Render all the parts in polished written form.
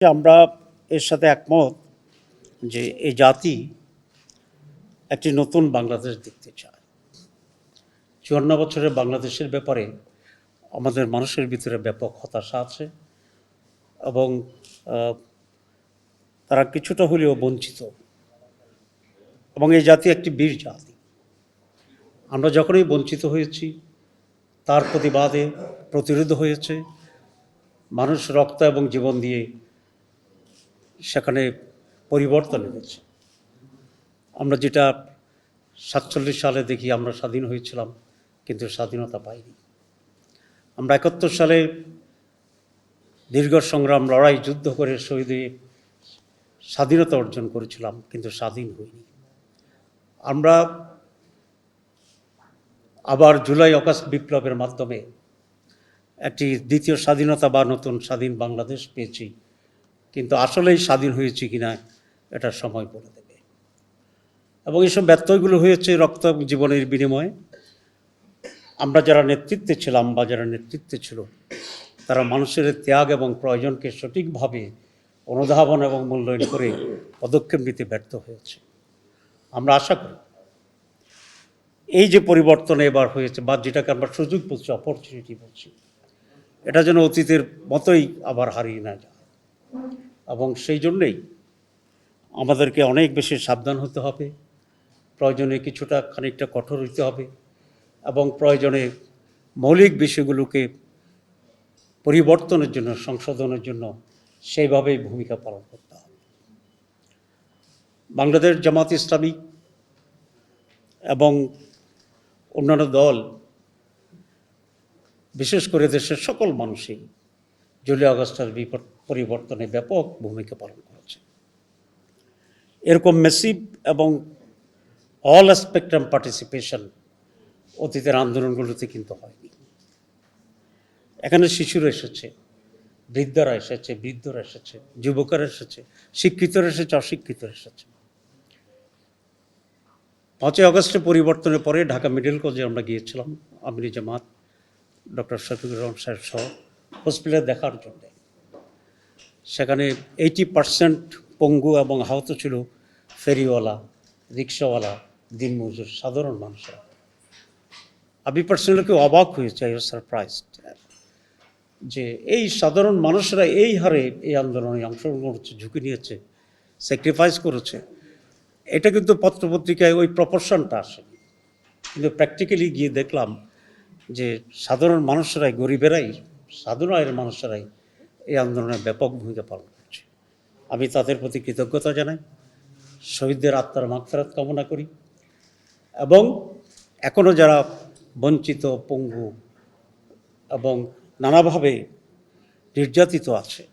আমরা এর সাথে একমত যে এই জাতি একটি নতুন বাংলাদেশ দেখতে চায়। ৫৪ বছরের বাংলাদেশের ব্যাপারে আমাদের মানুষের ভিতরে ব্যাপক হতাশা আছে এবং তারা কিছুটা হলেও বঞ্চিত, এবং এই জাতি একটি বীর জাতি। আমরা যখনই বঞ্চিত হয়েছি তার প্রতিবাদে প্রতিরোধ হয়েছে, মানুষ রক্ত এবং জীবন দিয়ে সেখানে পরিবর্তন এনেছে। আমরা যেটা ৪৭ সালে দেখি আমরা স্বাধীন হয়েছিলাম, কিন্তু স্বাধীনতা পাইনি। আমরা ৭১ সালে দীর্ঘ সংগ্রাম, লড়াই, যুদ্ধ করে শহীদ হয়ে স্বাধীনতা অর্জন করেছিলাম, কিন্তু স্বাধীন হইনি। আমরা আবার জুলাই অগাস্ট বিপ্লবের মাধ্যমে একটি দ্বিতীয় স্বাধীনতা বা নতুন স্বাধীন বাংলাদেশ পেয়েছি, কিন্তু আসলেই স্বাধীন হয়েছি কিনা এটা সময় বলে দেবে। এবং এইসব ব্যত্যয়গুলো হয়েছে রক্ত জীবনের বিনিময়ে। আমরা যারা নেতৃত্বে ছিলাম বা যারা নেতৃত্বে ছিল, তারা মানুষের ত্যাগ এবং প্রয়োজনকে সঠিকভাবে অনুধাবন এবং মূল্যায়ন করে পদক্ষেপ নিতে ব্যর্থ হয়েছে। আমরা আশা করি এই যে পরিবর্তন এবার হয়েছে, বা যেটাকে আমরা সুযোগ বলছি, অপরচুনিটি বলছি, এটা যেন অতীতের মতোই আবার হারিয়ে না যায়। এবং সেই জন্যেই আমাদেরকে অনেক বেশি সাবধান হতে হবে, প্রয়োজনে কিছুটা খানিকটা কঠোর হতে হবে, এবং প্রয়োজনে মৌলিক বিষয়গুলোকে পরিবর্তনের জন্য, সংশোধনের জন্য সেইভাবেই ভূমিকা পালন করতে হবে। বাংলাদেশ জামাত ইসলামী এবং অন্যান্য দল, বিশেষ করে দেশের সকল মানুষই জুলাই আগস্টের পরিবর্তনে ব্যাপক ভূমিকা পালন করেছে। এরকম মেসিভ এবং অল স্পেকট্রাম পার্টিসিপেশন অতীতের আন্দোলনগুলোতে কিন্তু হয়নি। এখানে শিশুরা এসেছে, বৃদ্ধরা এসেছে, বৃদ্ধরা এসেছে, যুবকরা এসেছে, শিক্ষিতরা এসেছে, অশিক্ষিতরা এসেছে। ৫ই আগস্টের পরিবর্তনের পরে ঢাকা মেডিকেল কলেজে আমরা গিয়েছিলাম, আমির জামাত, ডক্টর শফিকুর রহমান সাহেব সহ হসপিটালে দেখার জন্য। সেখানে 80% পঙ্গু এবং আহত ছিল ফেরিওয়ালা, রিক্সাওয়ালা, দিনমজুর, সাধারণ মানুষরা। আমি পার্সোনালি খুব অবাক হয়েছে, আই ওয়াজ সারপ্রাইজড যে এই সাধারণ মানুষরা এই হারে এই আন্দোলনে অংশগ্রহণ করেছে, ঝুঁকি নিয়েছে, স্যাক্রিফাইস করেছে। এটা কিন্তু পত্রপত্রিকায় ওই প্রপোর্শনটা আসে, কিন্তু প্র্যাকটিক্যালি গিয়ে দেখলাম যে সাধারণ মানুষরাই, গরিবেরাই, সাধারণ আয়ের মানুষেরাই এই আন্দোলনে ব্যাপক ভূমিকা পালন করছে। আমি তাদের প্রতি কৃতজ্ঞতা জানাই, শহীদদের আত্মার মাগফিরাত কামনা করি, এবং এখনও যারা বঞ্চিত, পঙ্গু এবং নানাভাবে নির্যাতিত আছে,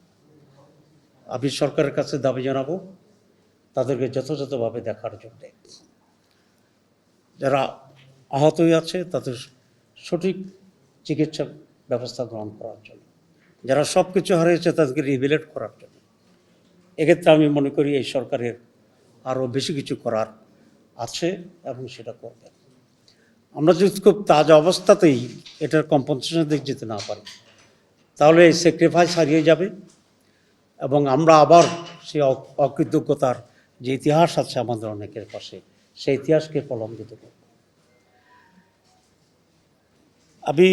আমি সরকারের কাছে দাবি জানাবো তাদেরকে যথাযথভাবে দেখার জন্য। যারা আহত হয়ে আছে তাদের সঠিক চিকিৎসা ব্যবস্থা গ্রহণ করার জন্য, যারা সব কিছু হারিয়েছে তাদেরকে রিহেবিলিটেট করার জন্য। এক্ষেত্রে আমি মনে করি এই সরকারের আরও বেশি কিছু করার আছে এবং সেটা করবে। আমরা যদি খুব তাজা অবস্থাতেই এটার কম্পনসেশন দিকে যেতে না পারি, তাহলে এই স্যাক্রিফাইস হারিয়ে যাবে, এবং আমরা আবার সেই অকৃতজ্ঞতার যে ইতিহাস আছে আমাদের অনেকের পাশে, সেই ইতিহাসকে প্রলম্বিত করব। আমি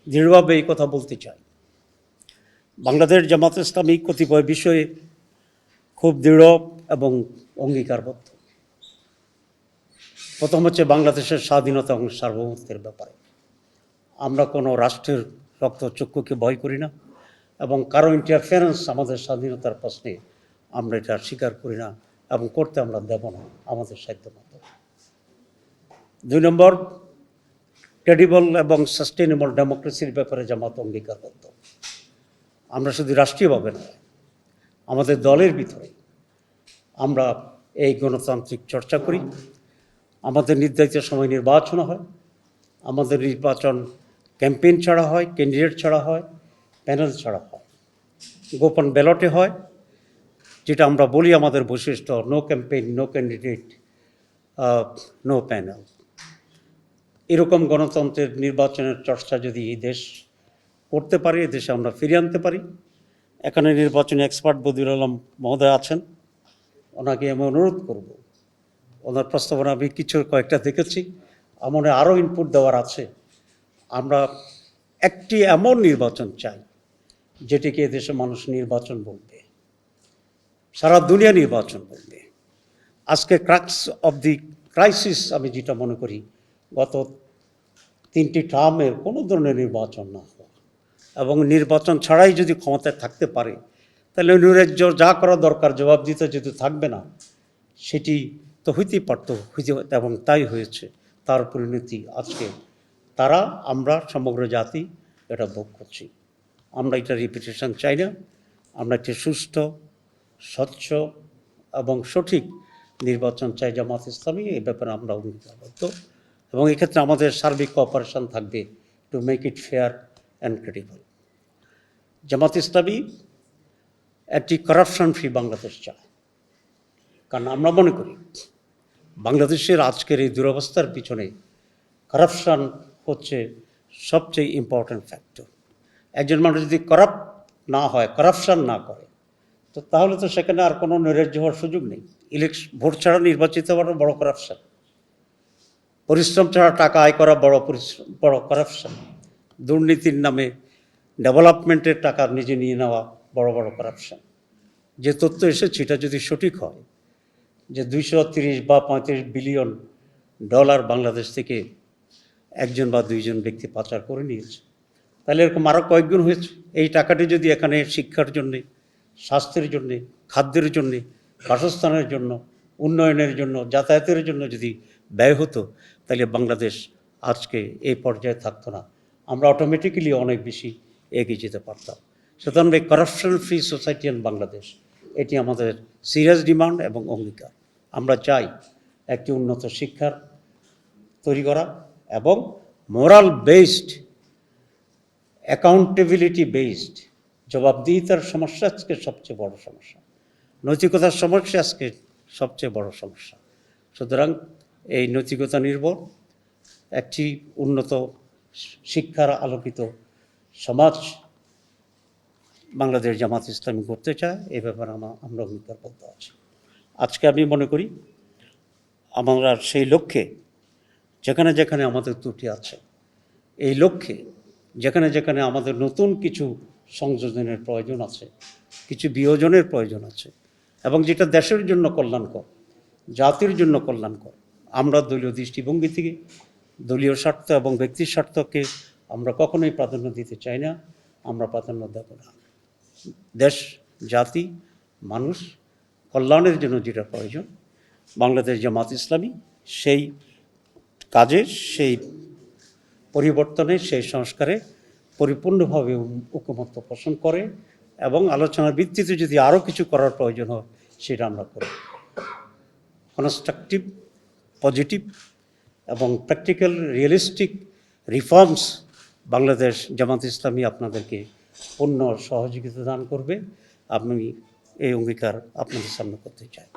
দৃঢ়ভাবে এই কথা বলতে চাই, বাংলাদেশ জামাত ইসলামী কতিপয় বিষয়ে খুব দৃঢ় এবং অঙ্গীকারবদ্ধ। প্রথম হচ্ছে বাংলাদেশের স্বাধীনতা এবং সার্বভৌমত্বের ব্যাপারে। আমরা কোনো রাষ্ট্রের রক্তচক্ষুকে ভয় করি না, এবং কারো ইন্টারফারেন্স আমাদের স্বাধীনতার প্রশ্নে আমরা এটা স্বীকার করি না, এবং করতে আমরা দেব না আমাদের সাধ্যমতো। ২ নম্বর, ক্রেডিবল এবং সাস্টেনেবল ডেমোক্রেসির ব্যাপারে জামাত অঙ্গীকারবদ্ধ। আমরা শুধু রাষ্ট্রীয়ভাবে নয়, আমাদের দলের ভিতরে আমরা এই গণতান্ত্রিক চর্চা করি। আমাদের নির্ধারিত সময় নির্বাচন হয়, আমাদের নির্বাচন ক্যাম্পেইন ছাড়া হয়, ক্যান্ডিডেট ছাড়া হয়, প্যানেল ছাড়া হয়, গোপন ব্যালটে হয়, যেটা আমরা বলি আমাদের বৈশিষ্ট্য, no campaign, no candidate, no panel. এরকম গণতন্ত্রের নির্বাচনের চর্চা যদি এই দেশ করতে পারে, এই দেশে আমরা ফিরিয়ে আনতে পারি, এখানে নির্বাচনী এক্সপার্ট বদিউল আলম মহোদয় আছেন, ওনাকে আমি অনুরোধ করব, ওনার প্রস্তাবনা আমি কিছু কয়েকটা দেখেছি, আমার আরও ইনপুট দেওয়ার আছে। আমরা একটি এমন নির্বাচন চাই যেটিকে এদেশে মানুষ নির্বাচন বলবে, সারা দুনিয়া নির্বাচন বলবে। আজকে ক্রাক্স অফ দি ক্রাইসিস আমি যেটা মনে করি, গত 3টি টার্মের কোনো ধরনের নির্বাচন না হওয়া, এবং নির্বাচন ছাড়াই যদি ক্ষমতায় থাকতে পারে তাহলে নৈরাজ্য যা করা দরকার জবাব দিতে যদি থাকবে না, সেটি তো হইতেই পারত, এবং তাই হয়েছে। তার পরিণতি আজকে তারা, আমরা সমগ্র জাতি এটা ভোগ করছি। আমরা এটা রিপিটেশন চাই না। আমরা একটি সুষ্ঠু, স্বচ্ছ এবং সঠিক নির্বাচন চাই জামাত ইসলামী। এই ব্যাপারে আমরা অঙ্গীকারবদ্ধ, এবং এক্ষেত্রে আমাদের সার্বিক কোঅপারেশন থাকবে to make it fair and credible. Jamaat Islami একটি করাপশন ফ্রি বাংলাদেশ চায়, কারণ আমরা মনে করি বাংলাদেশের আজকের এই দুরবস্থার পিছনে করাপশন হচ্ছে সবচেয়ে ইম্পর্ট্যান্ট ফ্যাক্টর। একজন মানুষ যদি করাপ্ট না হয়, করাপশন না করে, তো তাহলে তো সেখানে আর কোনো নৈরাজ্য হওয়ার সুযোগ নেই। ভোট ছাড়া নির্বাচিত হওয়ার বড় করাপশন, পরিশ্রম ছাড়া টাকা আয় করা বড় করাপশন, দুর্নীতির নামে ডেভেলপমেন্টের টাকা নিজে নিয়ে নেওয়া বড় করাপশন। যে তথ্য এসেছে এটা যদি সঠিক হয় যে 230 বা 35 বিলিয়ন ডলার বাংলাদেশ থেকে একজন বা দুইজন ব্যক্তি পাচার করে নিয়েছে, তাহলে এরকম আরও কয়েকগুণ হয়েছে। এই টাকাটি যদি এখানে শিক্ষার জন্যে, স্বাস্থ্যের জন্যে, খাদ্যের জন্যে, বাসস্থানের জন্য, উন্নয়নের জন্য, যাতায়াতের জন্য যদি ব্যয় হতো, তাহলে বাংলাদেশ আজকে এই পর্যায়ে থাকতো না, আমরা অটোমেটিক্যালি অনেক বেশি এগিয়ে যেতে পারতাম। সুতরাং এই corruption free society in Bangladesh, এটি আমাদের সিরিয়াস ডিমান্ড এবং অঙ্গীকার। আমরা চাই একটি উন্নত শিক্ষার তৈরি করা এবং মোরাল বেসড, অ্যাকাউন্টেবিলিটি বেসড, জবাবদিহিতার সমস্যা আজকে সবচেয়ে বড় সমস্যা, নৈতিকতার সমস্যা আজকে সবচেয়ে বড় সমস্যা। সুতরাং এই নৈতিকতা নির্ভর একটি উন্নত শিক্ষার আলোকিত সমাজ বাংলাদেশ জামাত ইসলামী করতে চায়, এ ব্যাপারে আমরা অঙ্গীকারবদ্ধ আছি। আজকে আমি মনে করি আমরা সেই লক্ষ্যে যেখানে যেখানে আমাদের ত্রুটি আছে, এই লক্ষ্যে যেখানে যেখানে আমাদের নতুন কিছু সংযোজনের প্রয়োজন আছে, কিছু বিয়োজনের প্রয়োজন আছে, এবং যেটা দেশের জন্য কল্যাণকর, জাতির জন্য কল্যাণকর, আমরা দলীয় দৃষ্টিভঙ্গি থেকে দলীয় স্বার্থ এবং ব্যক্তির স্বার্থকে আমরা কখনোই প্রাধান্য দিতে চাই না, আমরা প্রাধান্য দেব না। দেশ, জাতি, মানুষ কল্যাণের জন্য যেটা প্রয়োজন, বাংলাদেশ জামাত ইসলামী সেই কাজে, সেই পরিবর্তনে, সেই সংস্কারে পরিপূর্ণভাবে ঐকমত্য পোষণ করে, এবং আলোচনার ভিত্তিতে যদি আরও কিছু করার প্রয়োজন হয় সেটা আমরা করি। কনস্ট্রাকটিভ, পজিটিভ এবং practical realistic reforms Bangladesh Jamaat Islami আপনাদেরকে পূর্ণ সহযোগিতা দান করবে। আমি এই অঙ্গীকার আপনাদের সামনে করতে চাই।